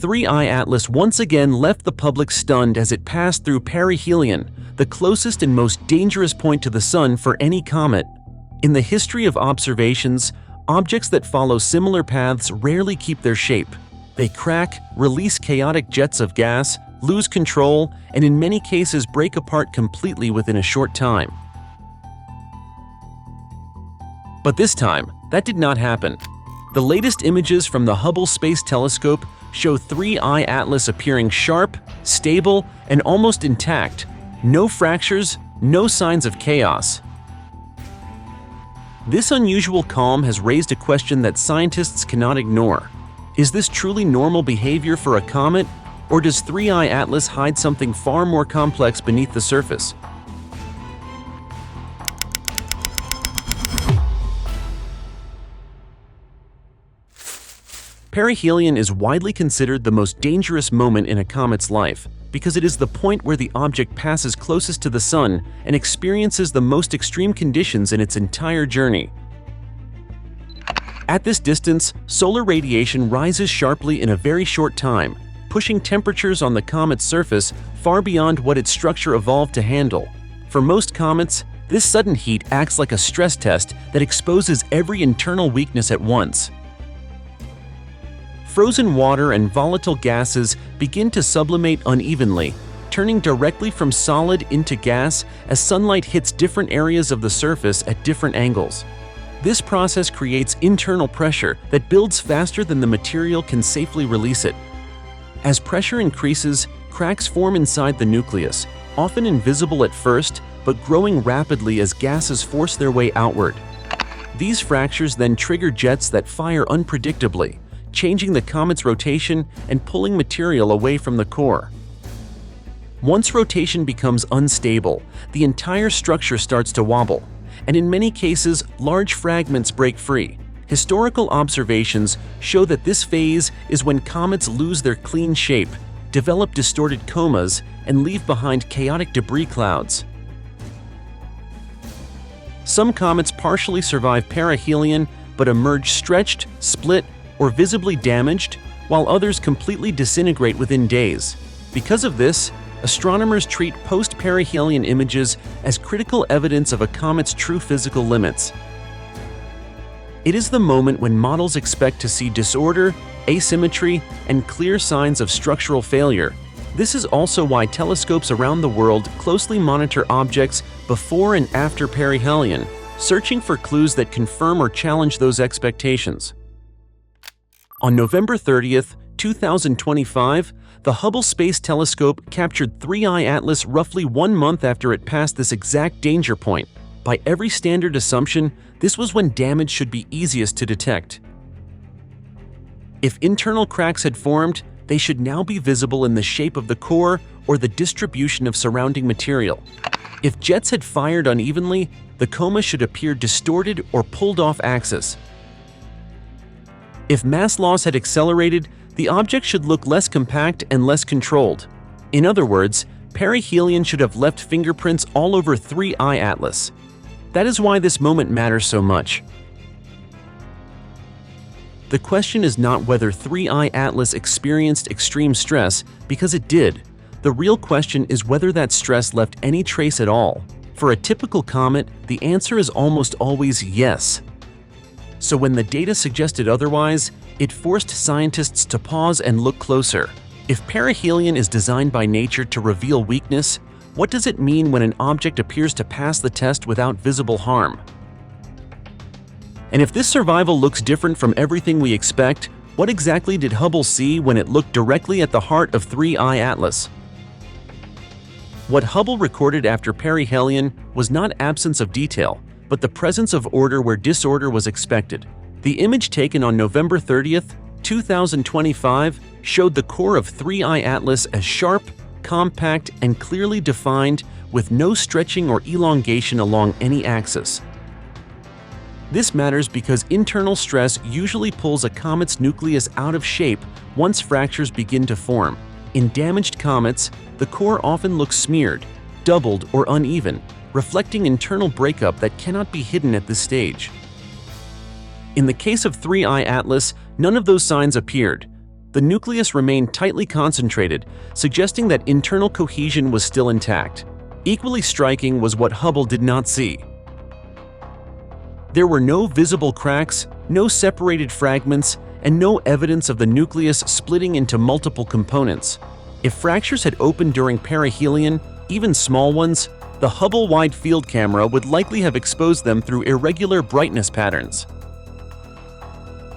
3I Atlas once again left the public stunned as it passed through perihelion, the closest and most dangerous point to the Sun for any comet. In the history of observations, objects that follow similar paths rarely keep their shape. They crack, release chaotic jets of gas, lose control, and in many cases break apart completely within a short time. But this time, that did not happen. The latest images from the Hubble Space Telescope show 3I Atlas appearing sharp, stable, and almost intact. No fractures, no signs of chaos. This unusual calm has raised a question that scientists cannot ignore. Is this truly normal behavior for a comet, or does 3I Atlas hide something far more complex beneath the surface? Perihelion is widely considered the most dangerous moment in a comet's life because it is the point where the object passes closest to the Sun and experiences the most extreme conditions in its entire journey. At this distance, solar radiation rises sharply in a very short time, pushing temperatures on the comet's surface far beyond what its structure evolved to handle. For most comets, this sudden heat acts like a stress test that exposes every internal weakness at once. Frozen water and volatile gases begin to sublimate unevenly, turning directly from solid into gas as sunlight hits different areas of the surface at different angles. This process creates internal pressure that builds faster than the material can safely release it. As pressure increases, cracks form inside the nucleus, often invisible at first, but growing rapidly as gases force their way outward. These fractures then trigger jets that fire unpredictably, changing the comet's rotation and pulling material away from the core. Once rotation becomes unstable, the entire structure starts to wobble, and in many cases, large fragments break free. Historical observations show that this phase is when comets lose their clean shape, develop distorted comas, and leave behind chaotic debris clouds. Some comets partially survive perihelion but emerge stretched, split, or visibly damaged, while others completely disintegrate within days. Because of this, astronomers treat post-perihelion images as critical evidence of a comet's true physical limits. It is the moment when models expect to see disorder, asymmetry, and clear signs of structural failure. This is also why telescopes around the world closely monitor objects before and after perihelion, searching for clues that confirm or challenge those expectations. On November 30th, 2025, the Hubble Space Telescope captured 3I Atlas roughly 1 month after it passed this exact danger point. By every standard assumption, this was when damage should be easiest to detect. If internal cracks had formed, they should now be visible in the shape of the core or the distribution of surrounding material. If jets had fired unevenly, the coma should appear distorted or pulled off axis. If mass loss had accelerated, the object should look less compact and less controlled. In other words, perihelion should have left fingerprints all over 3I Atlas. That is why this moment matters so much. The question is not whether 3I Atlas experienced extreme stress, because it did. The real question is whether that stress left any trace at all. For a typical comet, the answer is almost always yes. So when the data suggested otherwise, it forced scientists to pause and look closer. If perihelion is designed by nature to reveal weakness, what does it mean when an object appears to pass the test without visible harm? And if this survival looks different from everything we expect, what exactly did Hubble see when it looked directly at the heart of 3I Atlas? What Hubble recorded after perihelion was not absence of detail, but the presence of order where disorder was expected. The image taken on November 30th, 2025 showed the core of 3I Atlas as sharp, compact, and clearly defined, with no stretching or elongation along any axis. This matters because internal stress usually pulls a comet's nucleus out of shape once fractures begin to form. In damaged comets, the core often looks smeared, doubled, or uneven, reflecting internal breakup that cannot be hidden at this stage. In the case of 3I Atlas, none of those signs appeared. The nucleus remained tightly concentrated, suggesting that internal cohesion was still intact. Equally striking was what Hubble did not see. There were no visible cracks, no separated fragments, and no evidence of the nucleus splitting into multiple components. If fractures had opened during perihelion, even small ones, the Hubble Wide Field Camera would likely have exposed them through irregular brightness patterns.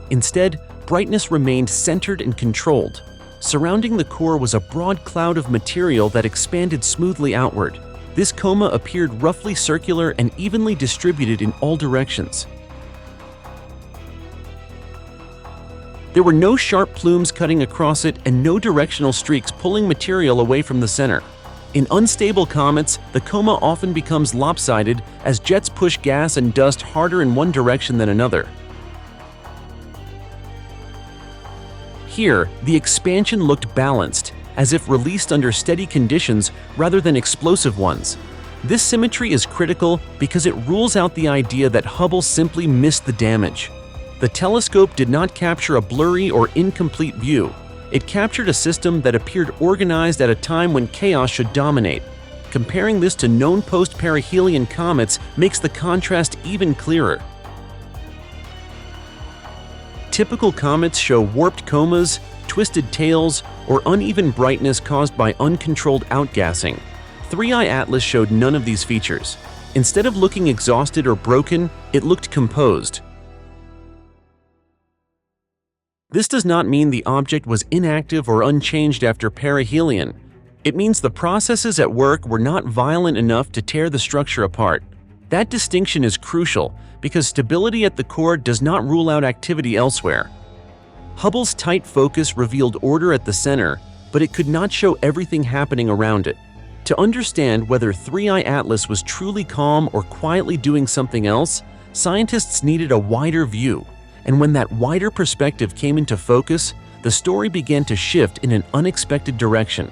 Instead, brightness remained centered and controlled. Surrounding the core was a broad cloud of material that expanded smoothly outward. This coma appeared roughly circular and evenly distributed in all directions. There were no sharp plumes cutting across it and no directional streaks pulling material away from the center. In unstable comets, the coma often becomes lopsided as jets push gas and dust harder in one direction than another. Here, the expansion looked balanced, as if released under steady conditions rather than explosive ones. This symmetry is critical because it rules out the idea that Hubble simply missed the damage. The telescope did not capture a blurry or incomplete view. It captured a system that appeared organized at a time when chaos should dominate. Comparing this to known post-perihelion comets makes the contrast even clearer. Typical comets show warped comas, twisted tails, or uneven brightness caused by uncontrolled outgassing. 3I Atlas showed none of these features. Instead of looking exhausted or broken, it looked composed. This does not mean the object was inactive or unchanged after perihelion. It means the processes at work were not violent enough to tear the structure apart. That distinction is crucial because stability at the core does not rule out activity elsewhere. Hubble's tight focus revealed order at the center, but it could not show everything happening around it. To understand whether 3I Atlas was truly calm or quietly doing something else, scientists needed a wider view. And when that wider perspective came into focus, the story began to shift in an unexpected direction.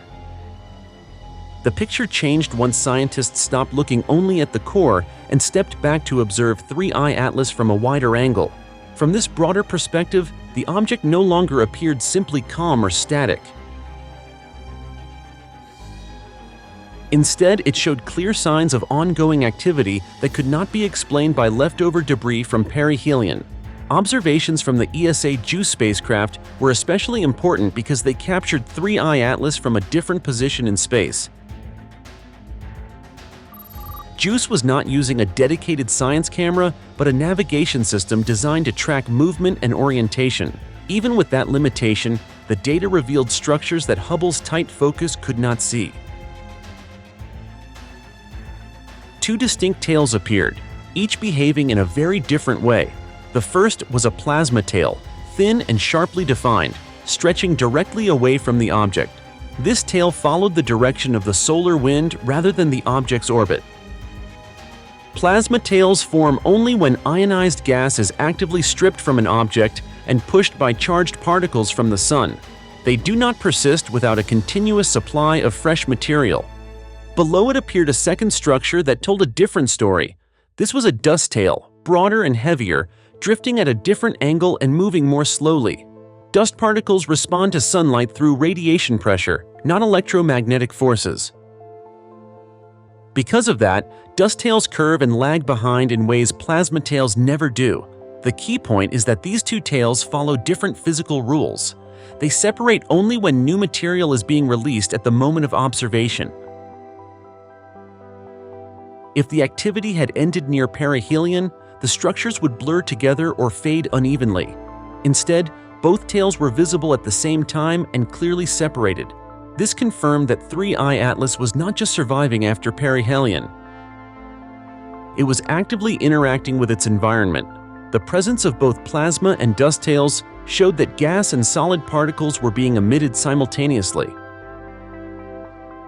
The picture changed once scientists stopped looking only at the core and stepped back to observe 3I Atlas from a wider angle. From this broader perspective, the object no longer appeared simply calm or static. Instead, it showed clear signs of ongoing activity that could not be explained by leftover debris from perihelion. Observations from the ESA JUICE spacecraft were especially important because they captured 3I Atlas from a different position in space. JUICE was not using a dedicated science camera, but a navigation system designed to track movement and orientation. Even with that limitation, the data revealed structures that Hubble's tight focus could not see. Two distinct tails appeared, each behaving in a very different way. The first was a plasma tail, thin and sharply defined, stretching directly away from the object. This tail followed the direction of the solar wind rather than the object's orbit. Plasma tails form only when ionized gas is actively stripped from an object and pushed by charged particles from the sun. They do not persist without a continuous supply of fresh material. Below it appeared a second structure that told a different story. This was a dust tail, broader and heavier, drifting at a different angle and moving more slowly. Dust particles respond to sunlight through radiation pressure, not electromagnetic forces. Because of that, dust tails curve and lag behind in ways plasma tails never do. The key point is that these two tails follow different physical rules. They separate only when new material is being released at the moment of observation. If the activity had ended near perihelion, the structures would blur together or fade unevenly. Instead, both tails were visible at the same time and clearly separated. This confirmed that 3I Atlas was not just surviving after perihelion. It was actively interacting with its environment. The presence of both plasma and dust tails showed that gas and solid particles were being emitted simultaneously.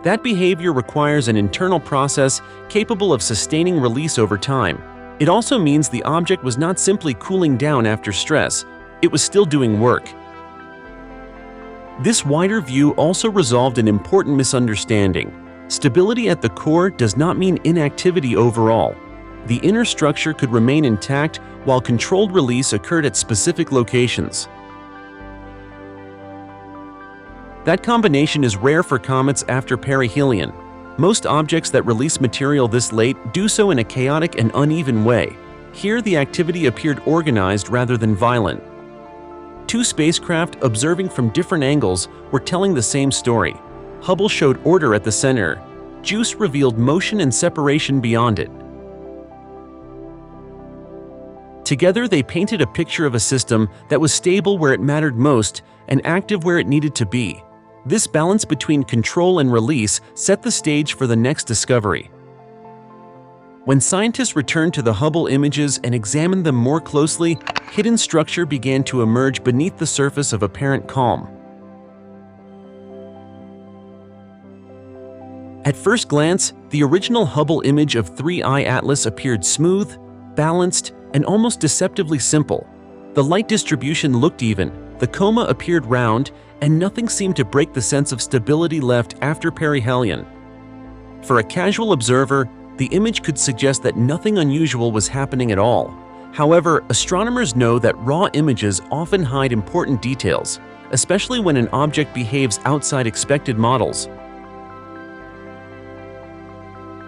That behavior requires an internal process capable of sustaining release over time. It also means the object was not simply cooling down after stress, it was still doing work. This wider view also resolved an important misunderstanding. Stability at the core does not mean inactivity overall. The inner structure could remain intact while controlled release occurred at specific locations. That combination is rare for comets after perihelion. Most objects that release material this late do so in a chaotic and uneven way. Here, the activity appeared organized rather than violent. Two spacecraft observing from different angles were telling the same story. Hubble showed order at the center. JUICE revealed motion and separation beyond it. Together, they painted a picture of a system that was stable where it mattered most and active where it needed to be. This balance between control and release set the stage for the next discovery. When scientists returned to the Hubble images and examined them more closely, hidden structure began to emerge beneath the surface of apparent calm. At first glance, the original Hubble image of 3I Atlas appeared smooth, balanced, and almost deceptively simple. The light distribution looked even, the coma appeared round, and nothing seemed to break the sense of stability left after perihelion. For a casual observer, the image could suggest that nothing unusual was happening at all. However, astronomers know that raw images often hide important details, especially when an object behaves outside expected models.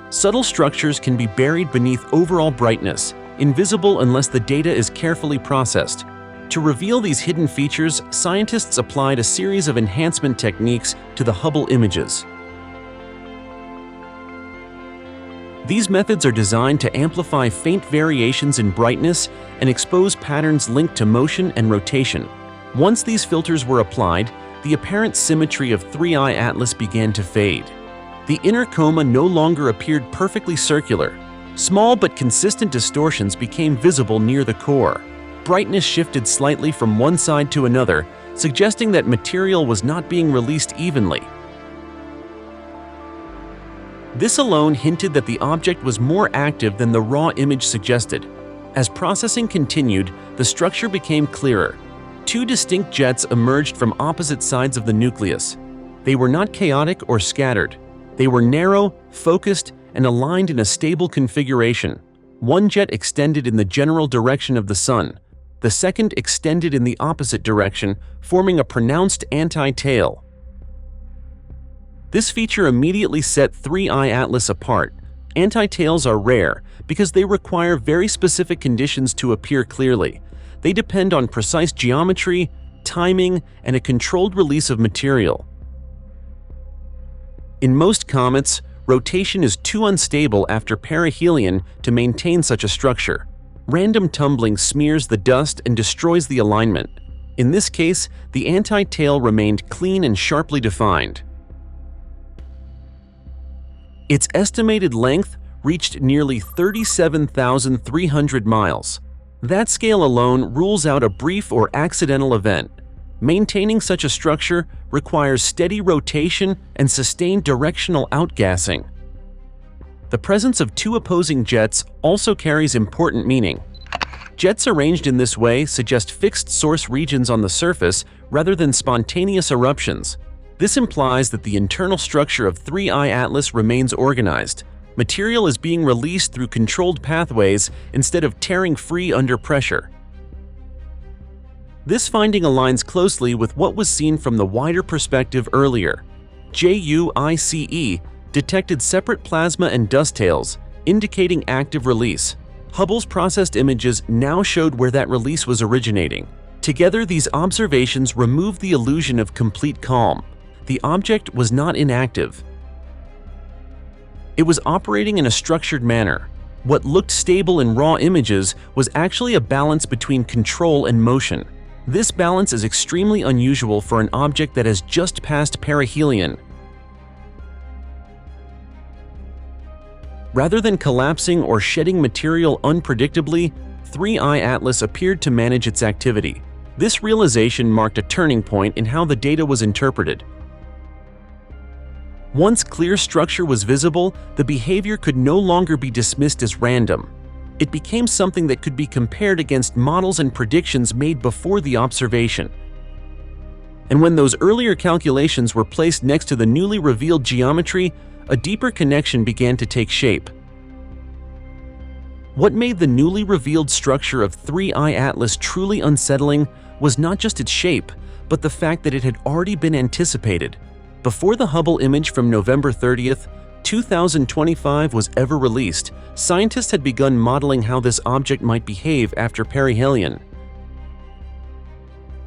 Subtle structures can be buried beneath overall brightness, invisible unless the data is carefully processed. To reveal these hidden features, scientists applied a series of enhancement techniques to the Hubble images. These methods are designed to amplify faint variations in brightness and expose patterns linked to motion and rotation. Once these filters were applied, the apparent symmetry of 3I Atlas began to fade. The inner coma no longer appeared perfectly circular. Small but consistent distortions became visible near the core. Brightness shifted slightly from one side to another, suggesting that material was not being released evenly. This alone hinted that the object was more active than the raw image suggested. As processing continued, the structure became clearer. Two distinct jets emerged from opposite sides of the nucleus. They were not chaotic or scattered. They were narrow, focused, and aligned in a stable configuration. One jet extended in the general direction of the Sun. The second extended in the opposite direction, forming a pronounced anti-tail. This feature immediately set 3I Atlas apart. Anti-tails are rare because they require very specific conditions to appear clearly. They depend on precise geometry, timing, and a controlled release of material. In most comets, rotation is too unstable after perihelion to maintain such a structure. Random tumbling smears the dust and destroys the alignment. In this case, the anti-tail remained clean and sharply defined. Its estimated length reached nearly 37,300 miles. That scale alone rules out a brief or accidental event. Maintaining such a structure requires steady rotation and sustained directional outgassing. The presence of two opposing jets also carries important meaning. Jets arranged in this way suggest fixed source regions on the surface rather than spontaneous eruptions. This implies that the internal structure of 3I Atlas remains organized. Material is being released through controlled pathways instead of tearing free under pressure. This finding aligns closely with what was seen from the wider perspective earlier. JUICE detected separate plasma and dust tails, indicating active release. Hubble's processed images now showed where that release was originating. Together, these observations removed the illusion of complete calm. The object was not inactive. It was operating in a structured manner. What looked stable in raw images was actually a balance between control and motion. This balance is extremely unusual for an object that has just passed perihelion. Rather than collapsing or shedding material unpredictably, 3I Atlas appeared to manage its activity. This realization marked a turning point in how the data was interpreted. Once clear structure was visible, the behavior could no longer be dismissed as random. It became something that could be compared against models and predictions made before the observation. And when those earlier calculations were placed next to the newly revealed geometry, a deeper connection began to take shape. What made the newly revealed structure of 3I Atlas truly unsettling was not just its shape, but the fact that it had already been anticipated. Before the Hubble image from November 30th, 2025 was ever released, scientists had begun modeling how this object might behave after perihelion.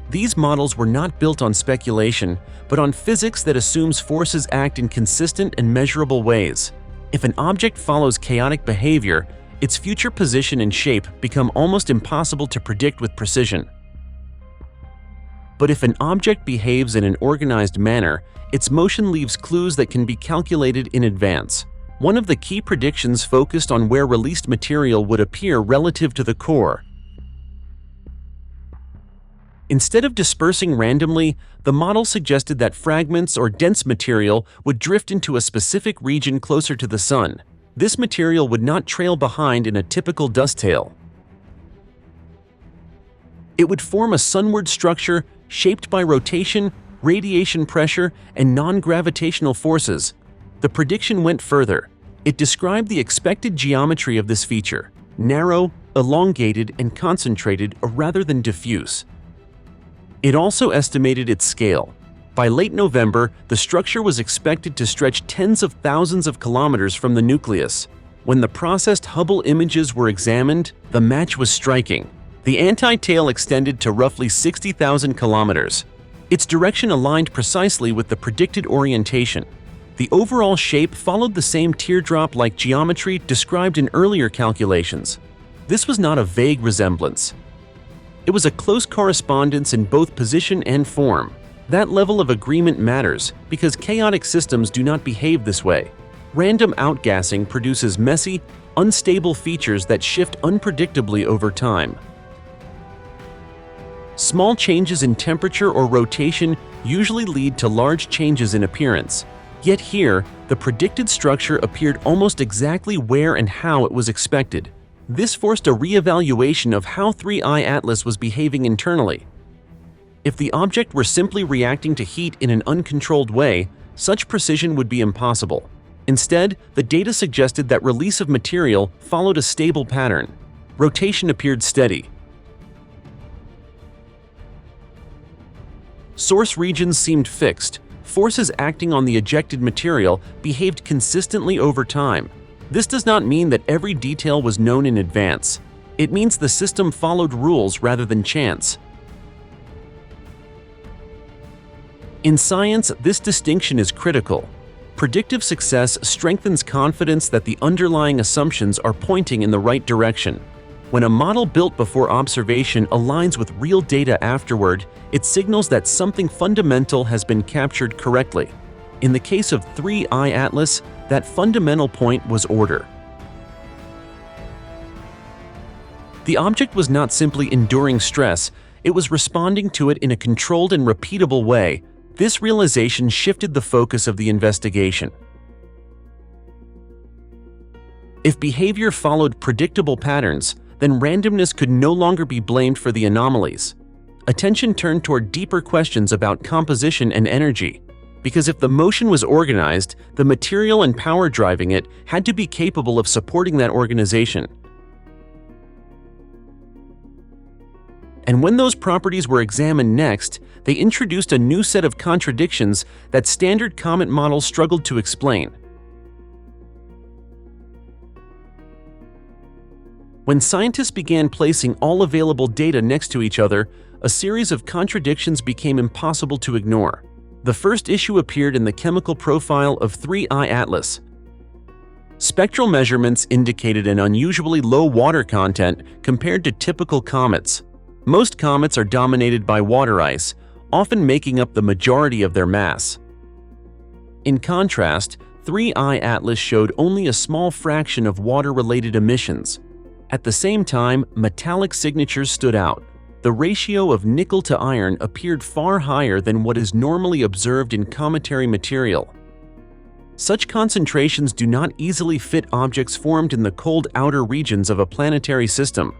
These models were not built on speculation, but on physics that assumes forces act in consistent and measurable ways. If an object follows chaotic behavior, its future position and shape become almost impossible to predict with precision. But if an object behaves in an organized manner, its motion leaves clues that can be calculated in advance. One of the key predictions focused on where released material would appear relative to the core. Instead of dispersing randomly, the model suggested that fragments or dense material would drift into a specific region closer to the Sun. This material would not trail behind in a typical dust tail. It would form a sunward structure shaped by rotation, radiation pressure, and non-gravitational forces. The prediction went further. It described the expected geometry of this feature: narrow, elongated, and concentrated rather than diffuse. It also estimated its scale. By late November, the structure was expected to stretch tens of thousands of kilometers from the nucleus. When the processed Hubble images were examined, the match was striking. The anti-tail extended to roughly 60,000 kilometers. Its direction aligned precisely with the predicted orientation. The overall shape followed the same teardrop-like geometry described in earlier calculations. This was not a vague resemblance. It was a close correspondence in both position and form. That level of agreement matters because chaotic systems do not behave this way. Random outgassing produces messy, unstable features that shift unpredictably over time. Small changes in temperature or rotation usually lead to large changes in appearance. Yet here, the predicted structure appeared almost exactly where and how it was expected. This forced a re-evaluation of how 3I Atlas was behaving internally. If the object were simply reacting to heat in an uncontrolled way, such precision would be impossible. Instead, the data suggested that release of material followed a stable pattern. Rotation appeared steady. Source regions seemed fixed. Forces acting on the ejected material behaved consistently over time. This does not mean that every detail was known in advance. It means the system followed rules rather than chance. In science, this distinction is critical. Predictive success strengthens confidence that the underlying assumptions are pointing in the right direction. When a model built before observation aligns with real data afterward, it signals that something fundamental has been captured correctly. In the case of 3I Atlas, that fundamental point was order. The object was not simply enduring stress, it was responding to it in a controlled and repeatable way. This realization shifted the focus of the investigation. If behavior followed predictable patterns, then randomness could no longer be blamed for the anomalies. Attention turned toward deeper questions about composition and energy. Because if the motion was organized, the material and power driving it had to be capable of supporting that organization. And when those properties were examined next, they introduced a new set of contradictions that standard comet models struggled to explain. When scientists began placing all available data next to each other, a series of contradictions became impossible to ignore. The first issue appeared in the chemical profile of 3I Atlas. Spectral measurements indicated an unusually low water content compared to typical comets. Most comets are dominated by water ice, often making up the majority of their mass. In contrast, 3I Atlas showed only a small fraction of water-related emissions. At the same time, metallic signatures stood out. The ratio of nickel to iron appeared far higher than what is normally observed in cometary material. Such concentrations do not easily fit objects formed in the cold outer regions of a planetary system.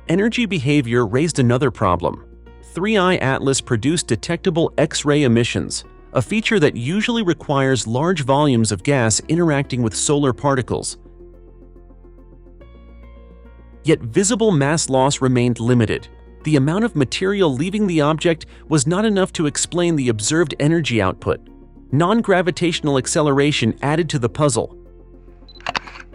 Energy behavior raised another problem. 3I Atlas produced detectable X-ray emissions, a feature that usually requires large volumes of gas interacting with solar particles. Yet visible mass loss remained limited. The amount of material leaving the object was not enough to explain the observed energy output. Non-gravitational acceleration added to the puzzle.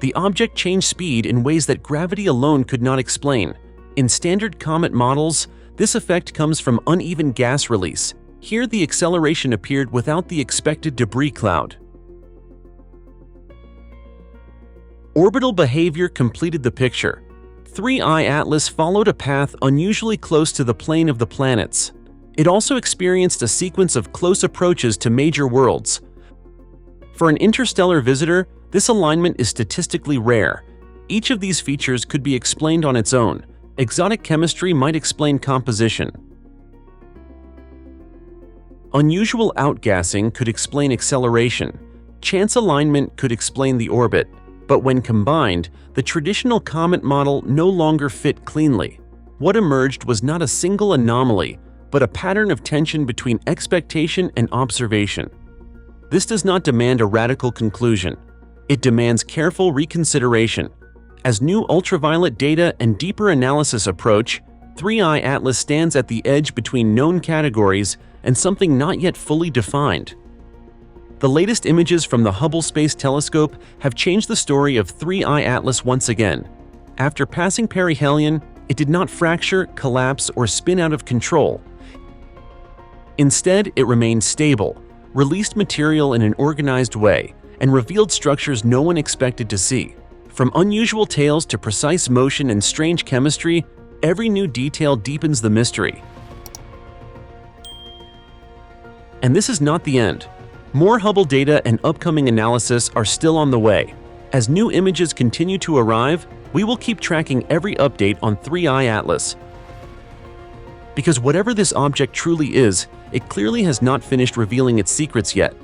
The object changed speed in ways that gravity alone could not explain. In standard comet models, this effect comes from uneven gas release. Here, the acceleration appeared without the expected debris cloud. Orbital behavior completed the picture. 3I Atlas followed a path unusually close to the plane of the planets. It also experienced a sequence of close approaches to major worlds. For an interstellar visitor, this alignment is statistically rare. Each of these features could be explained on its own. Exotic chemistry might explain composition. Unusual outgassing could explain acceleration. Chance alignment could explain the orbit. But when combined, the traditional comet model no longer fit cleanly. What emerged was not a single anomaly, but a pattern of tension between expectation and observation. This does not demand a radical conclusion. It demands careful reconsideration. As new ultraviolet data and deeper analysis approach, 3I Atlas stands at the edge between known categories and something not yet fully defined. The latest images from the Hubble Space Telescope have changed the story of 3I Atlas once again. After passing perihelion, it did not fracture, collapse, or spin out of control. Instead, it remained stable, released material in an organized way, and revealed structures no one expected to see. From unusual tails to precise motion and strange chemistry, every new detail deepens the mystery. And this is not the end. More Hubble data and upcoming analysis are still on the way. As new images continue to arrive, we will keep tracking every update on 3I Atlas. Because whatever this object truly is, it clearly has not finished revealing its secrets yet.